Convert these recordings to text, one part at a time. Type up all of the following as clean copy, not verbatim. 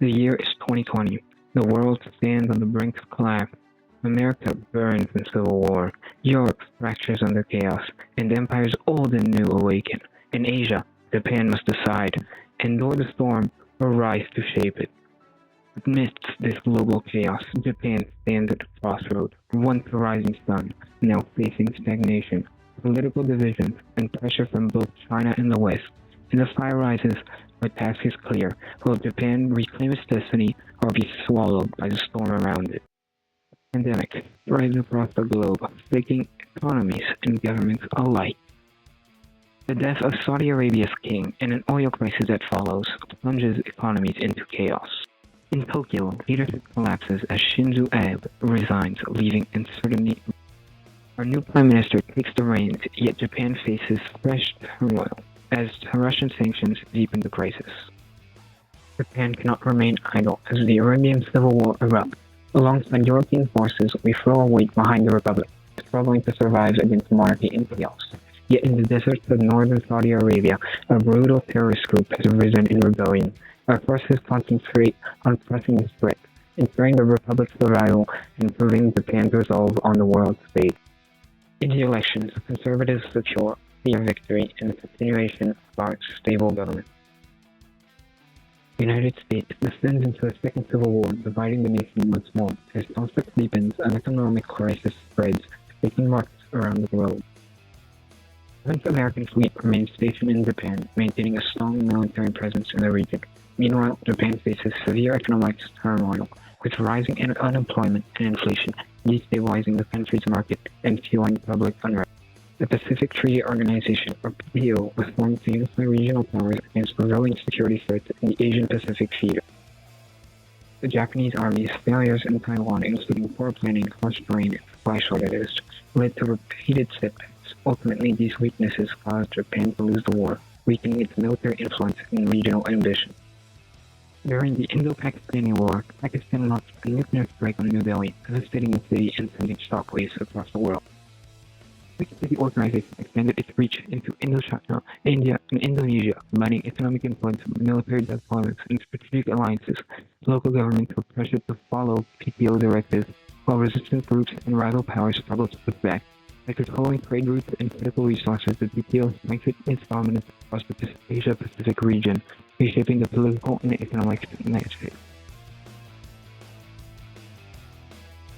The year is 2020. The world stands on the brink of collapse. America burns in civil war. Europe fractures under chaos, and empires old and new awaken. In Asia, Japan must decide, endure the storm, or rise to shape it. Amidst this global chaos, Japan stands at a crossroad, once a rising sun, now facing stagnation, political divisions, and pressure from both China and the West. And the fire rises, our task is clear. Will Japan reclaim its destiny or be swallowed by the storm around it? Pandemic thrives across the globe, shaking economies and governments alike. The death of Saudi Arabia's king and an oil crisis that follows plunges economies into chaos. In Tokyo, leadership collapses as Shinzo Abe resigns, leaving uncertainty. Our new prime minister takes the reins, yet Japan faces fresh turmoil as Russian sanctions deepen the crisis. Japan cannot remain idle as the Arabian Civil War erupts. Alongside European forces, we throw our weight behind the Republic, struggling to survive against monarchy and chaos. Yet in the deserts of northern Saudi Arabia, a brutal terrorist group has risen in rebellion. Our forces concentrate on pressing the threat, ensuring the Republic's survival and proving Japan's resolve on the world stage. In the elections, conservatives secure clear victory and the continuation of our stable government. The United States descends into a second civil war, dividing the nation once more. As conflict deepens, an economic crisis spreads, taking markets around the globe. The 7th American Fleet remains stationed in Japan, maintaining a strong military presence in the region. Meanwhile, Japan faces severe economic turmoil, with rising unemployment and inflation destabilizing the country's market and fueling public unrest. The Pacific Treaty Organization, or PTO, was formed to unify regional powers against growing security threats in the Asian-Pacific theater. The Japanese Army's failures in Taiwan, including poor planning, harsh terrain, and supply shortages, led to repeated setbacks. Ultimately, these weaknesses caused Japan to lose the war, weakening its military influence and regional ambition. During the Indo-Pakistani War, Pakistan launched a nuclear strike on New Delhi, devastating the city and sending shockwaves across the world. The City Organization extended its reach into Indochina, India, and Indonesia, combining economic influence, military deployments, and strategic alliances. Local governments were pressured to follow PTO directives, while resistance groups and rival powers struggled to push back. By controlling trade routes and critical resources, the PTO strengthened its dominance across the Asia-Pacific region, reshaping the political and economic landscape.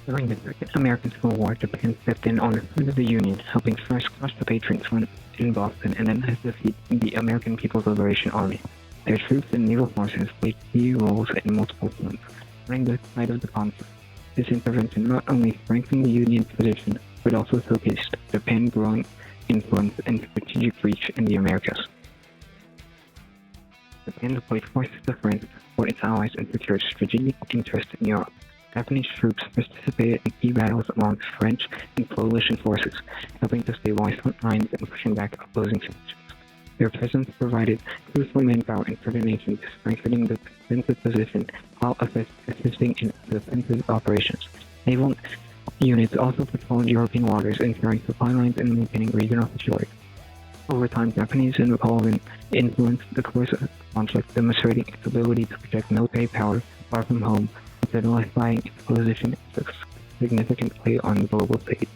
During the Second American Civil War, Japan stepped in on the side of the Union, helping first crush the Patriot Front in Boston and then defeat the American People's Liberation Army. Their troops and naval forces played key roles in multiple fronts, running the side of the conflict. This intervention not only strengthened the Union's position, but also showcased Japan's growing influence and strategic reach in the Americas. Japan deployed forces to France to support its allies and secured strategic interests in Europe. Japanese troops participated in key battles among French and coalition forces, helping to stabilize front lines and pushing back opposing factions. Their presence provided crucial manpower and coordination, strengthening the defensive position while assisting in defensive operations. Naval units also patrolled European waters, ensuring supply lines and maintaining regional security. Over time, Japanese involvement influenced the course of the conflict, demonstrating its ability to project military power far from home, solidifying its position as a significant player on the global stage.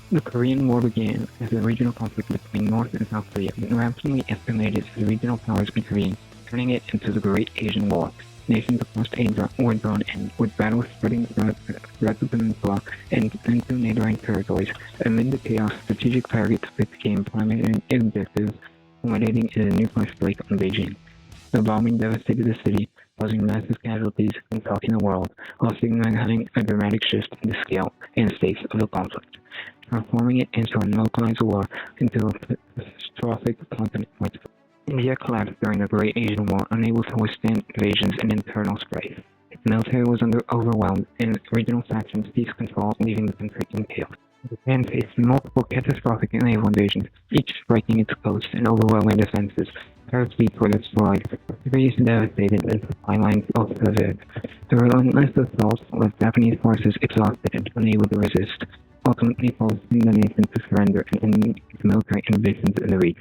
The Korean War began as a regional conflict between North and South Korea, but rapidly escalated as regional powers intervened, turning it into the Great Asian War. Nations across Asia were drawn in, with battles spreading throughout the peninsula and into neighboring territories. Amid the chaos, strategic targets became primary objectives, culminating in a nuclear strike on Beijing. The bombing devastated the city, causing massive casualties and shocking the world, while signifying a dramatic shift in the scale and stakes of the conflict, transforming it into a localized war into a catastrophic continent-wide. India collapsed during the Great Asian War, unable to withstand invasions and internal strife. Its military was overwhelmed, and regional factions seized control, leaving the country in chaos. Japan faced multiple catastrophic naval invasions, each striking its coast and overwhelming defenses, Arab fleets were destroyed, cities devastated, and supply lines also severed. The relentless assault left Japanese forces exhausted and unable to resist, ultimately forcing the nation to surrender and end its military invasions in the region.